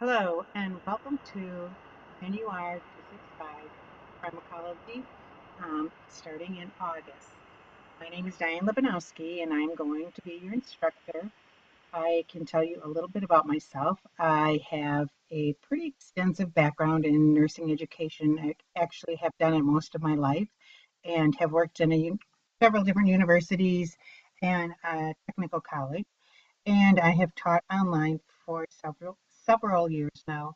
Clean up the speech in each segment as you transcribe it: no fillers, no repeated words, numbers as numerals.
Hello and welcome to NUR265 Pharmacology starting in August. My name is Diane Libanowski and I'm going to be your instructor. I can tell you a little bit about myself. I have a pretty extensive background in nursing education. I actually have done it most of my life and have worked in several different universities and a technical college. And I have taught online for several years now.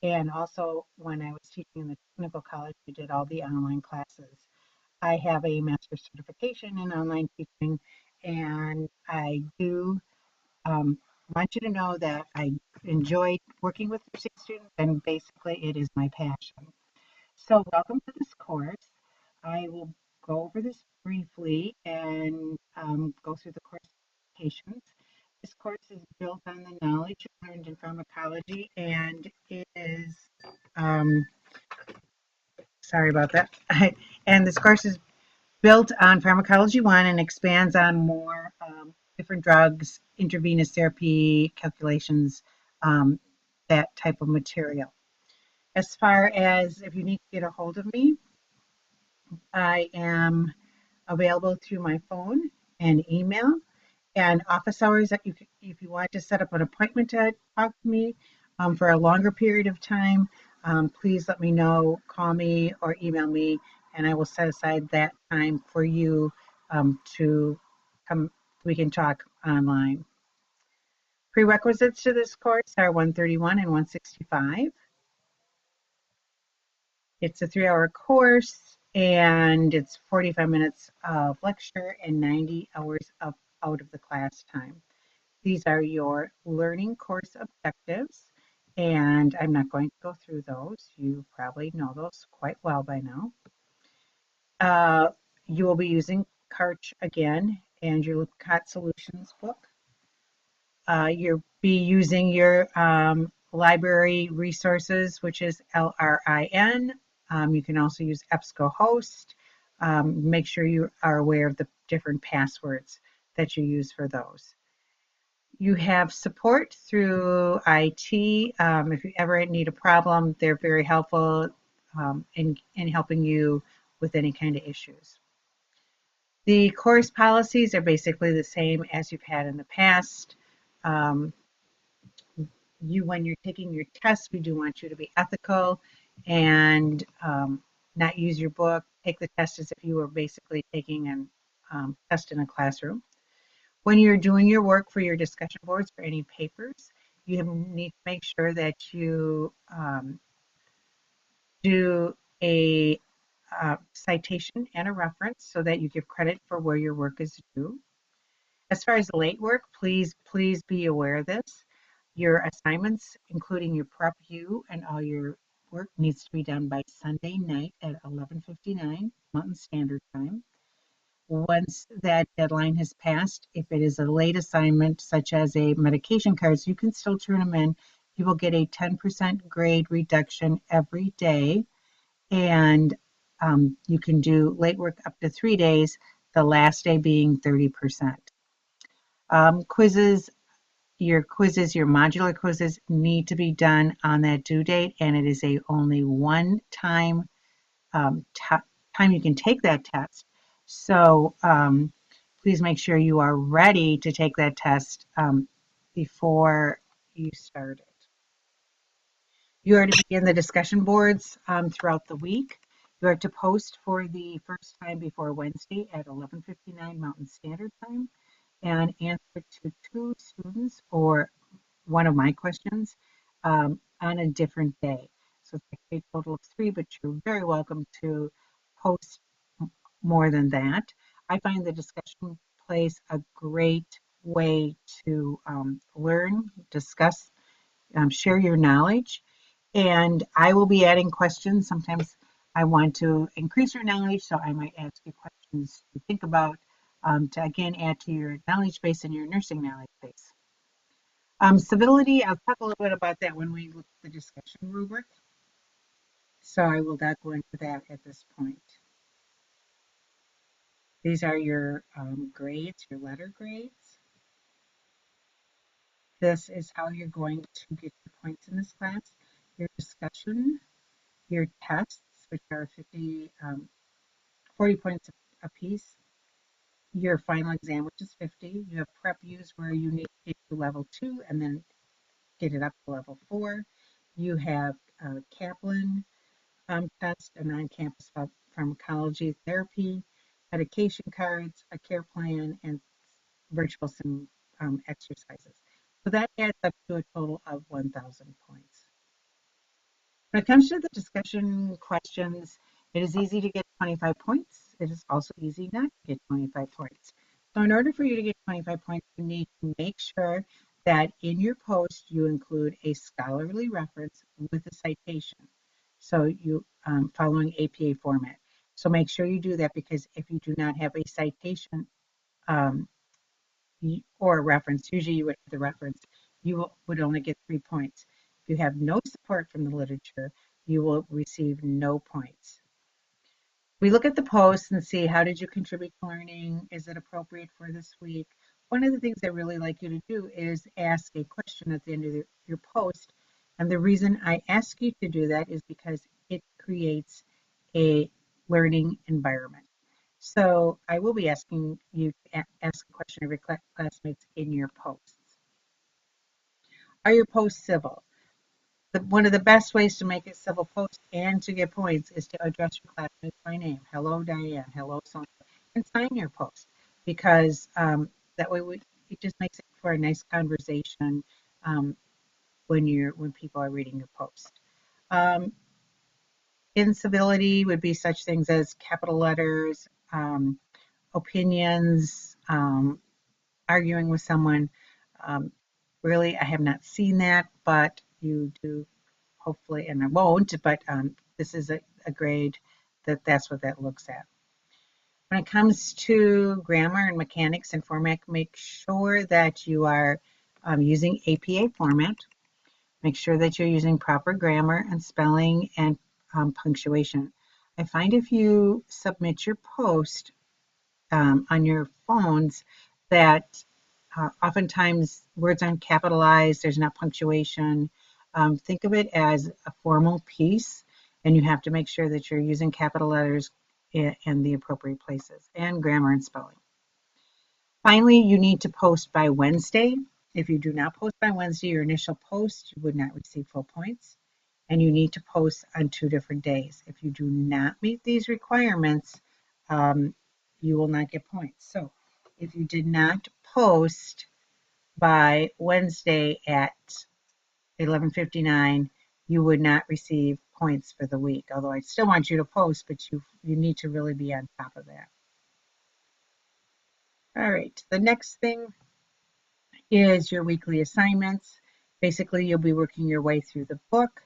And also, when I was teaching in the technical college, we did all the online classes. I have a master's certification in online teaching, and I do um, want you to know that I enjoy working with nursing students, and basically, it is my passion. So, welcome to this course. I will go over this briefly and go through the course implications. This course is built on the knowledge learned in pharmacology, and it is, um, sorry about that. And this course is built on Pharmacology 1 and expands on more different drugs, intravenous therapy, calculations, um, that type of material. As far as if you need to get a hold of me, I am available through my phone and email and office hours that if you want to set up an appointment to talk to me for a longer period of time, please let me know, call me or email me, and I will set aside that time for you to come. We can talk online. Prerequisites to this course are 131 and 165. It's a 3-hour course and it's 45 minutes of lecture and 90 hours out of the class time. These are your learning course objectives, and I'm not going to go through those. You probably know those quite well by now. Uh, you will be using Karch again and your Lipcott Solutions book. You'll be using your library resources, which is LRIN. You can also use EBSCOhost. Make sure you are aware of the different passwords that you use for those. You have support through IT. If you ever need a problem, they're very helpful in helping you with any kind of issues. The course policies are basically the same as you've had in the past. Um, when you're taking your test, we do want you to be ethical and not use your book. Take the test as if you were basically taking a test in a classroom. When you're doing your work for your discussion boards or any papers, you need to make sure that you do a citation and a reference so that you give credit for where your work is due. As far as late work, please be aware of this. Your assignments, including your prep U and all your work, needs to be done by Sunday night at 11:59 Mountain Standard Time. Once that deadline has passed, if it is a late assignment, such as a medication cards, you can still turn them in. You will get a 10% grade reduction every day, and you can do late work up to 3 days, the last day being 30%. Quizzes, your modular quizzes need to be done on that due date, and it is a only one time time you can take that test. So please make sure you are ready to take that test before you start it. You are to be in the discussion boards throughout the week. You are to post for the first time before Wednesday at 11:59 Mountain Standard Time and answer to 2 students or one of my questions on a different day. So it's a total of 3, but you're very welcome to post more than that. I find the discussion place a great way to learn, discuss, share your knowledge. And I will be adding questions. Sometimes I want to increase your knowledge, so I might ask you questions to think about to again add to your knowledge base and your nursing knowledge base. Civility, I'll talk a little bit about that when we look at the discussion rubric. So I will not go into that at this point. These are your grades, your letter grades. This is how you're going to get your points in this class. Your discussion, your tests, which are 40 points a piece, your final exam, which is 50. You have prep use where you need to get to level 2 and then get it up to level 4. You have Kaplan test, a non-campus pharmacology therapy, medication cards, a care plan, and virtual sim exercises. So that adds up to a total of 1,000 points. When it comes to the discussion questions, it is easy to get 25 points. It is also easy not to get 25 points. So in order for you to get 25 points, you need to make sure that in your post you include a scholarly reference with a citation. So you following APA format. So make sure you do that, because if you do not have a citation um, or a reference, usually you would have the reference, you would only get 3 points. If you have no support from the literature, you will receive no points. We look at the posts and see, how did you contribute to learning? Is it appropriate for this week? One of the things I really like you to do is ask a question at the end of your post. And the reason I ask you to do that is because it creates a learning environment. So I will be asking you to ask a question of your classmates in your posts. Are your posts civil? One of the best ways to make a civil post and to get points is to address your classmates by name. Hello, Diane. Hello, so and sign your post, because that way it just makes it for a nice conversation when people are reading your post. Incivility would be such things as capital letters, opinions, arguing with someone. Really, I have not seen that, but you do, hopefully, and I won't, but this is a grade that's what that looks at. When it comes to grammar and mechanics and format, make sure that you are using APA format. Make sure that you're using proper grammar and spelling and punctuation. I find if you submit your post on your phones that oftentimes words aren't capitalized, there's not punctuation. Think of it as a formal piece, and you have to make sure that you're using capital letters in the appropriate places, and grammar and spelling. Finally, you need to post by Wednesday. If you do not post by Wednesday, your initial post, you would not receive full points, and you need to post on 2 different days. If you do not meet these requirements, you will not get points. So if you did not post by Wednesday at 11:59, you would not receive points for the week. Although I still want you to post, but you need to really be on top of that. All right, the next thing is your weekly assignments. Basically, you'll be working your way through the book.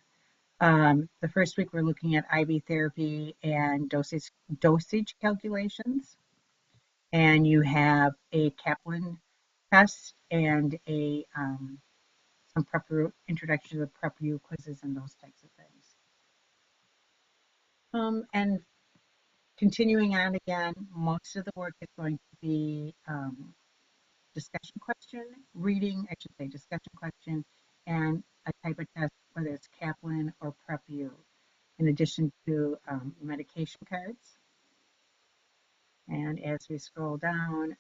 The first week we're looking at IV therapy and dosage calculations. And you have a Kaplan test and a some introduction to the prep U quizzes and those types of things. And continuing on again, most of the work is going to be discussion question, reading, I should say discussion question, and a type of test, whether it's Kaplan or prep U, in addition to medication cards. And as we scroll down,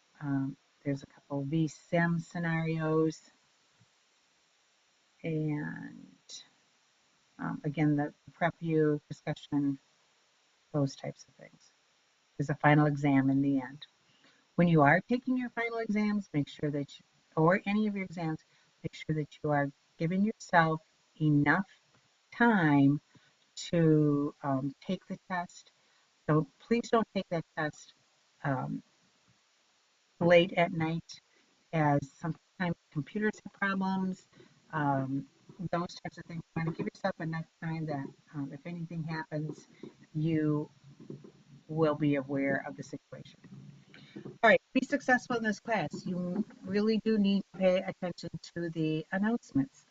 there's a couple VSIM scenarios. And again, the prep U discussion, those types of things. There's a final exam in the end. When you are taking your final exams, make sure that or any of your exams, make sure that you are giving yourself enough time to take the test. So please don't take that test late at night, as sometimes computers have problems, those types of things. You want to give yourself enough time that if anything happens, you will be aware of the situation. All right, be successful in this class. You really do need to pay attention to the announcements.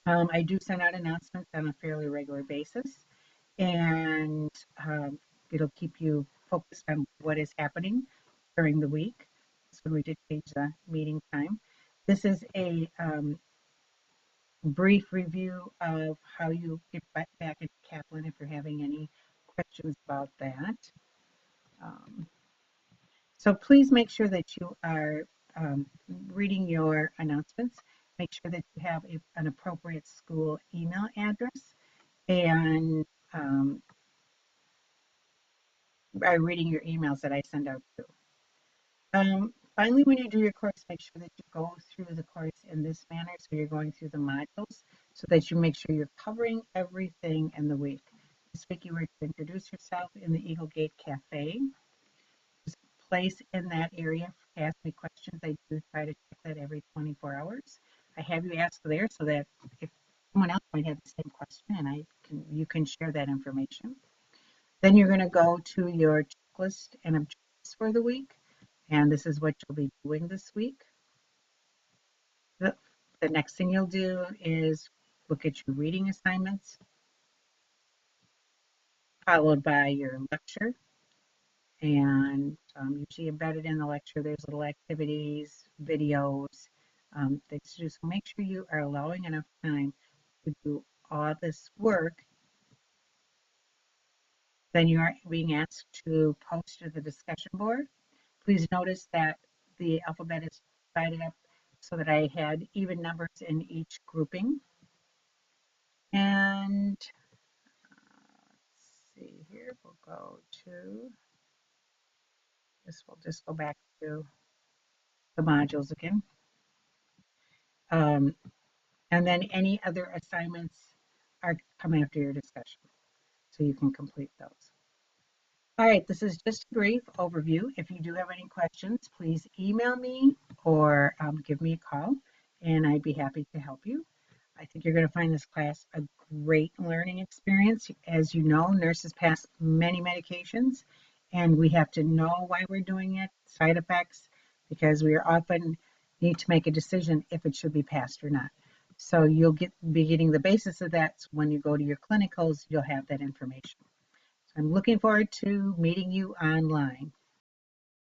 I do send out announcements on a fairly regular basis, and it'll keep you focused on what is happening during the week. That's when we did change the meeting time. This is a brief review of how you get back into Kaplan if you're having any questions about that. Um, so please make sure that you are reading your announcements. Make sure that you have an appropriate school email address and by reading your emails that I send out too. Finally, when you do your course, make sure that you go through the course in this manner. So you're going through the modules so that you make sure you're covering everything in the week. This week you were to introduce yourself in the Eagle Gate Cafe. There's a place in that area to ask me questions. I do try to check that every 24 hours. I have you ask there so that if someone else might have the same question and you can share that information. Then you're going to go to your checklist and objectives for the week. And this is what you'll be doing this week. The next thing you'll do is look at your reading assignments, followed by your lecture. And usually embedded in the lecture, there's little activities, videos, things to do. So make sure you are allowing enough time to do all this work. Then you are being asked to post to the discussion board. Please notice that the alphabet is divided up so that I had even numbers in each grouping. And let's see here, we'll go to this, we'll just go back to the modules again. And then any other assignments are come after your discussion, so you can complete those. All right, this is just a brief overview. If you do have any questions, please email me or give me a call, and I'd be happy to help you. I think you're going to find this class a great learning experience. As you know, nurses pass many medications, and we have to know why we're doing it, side effects, because we often need to make a decision if it should be passed or not. So you'll be getting the basis of that. So when you go to your clinicals, you'll have that information. I'm looking forward to meeting you online.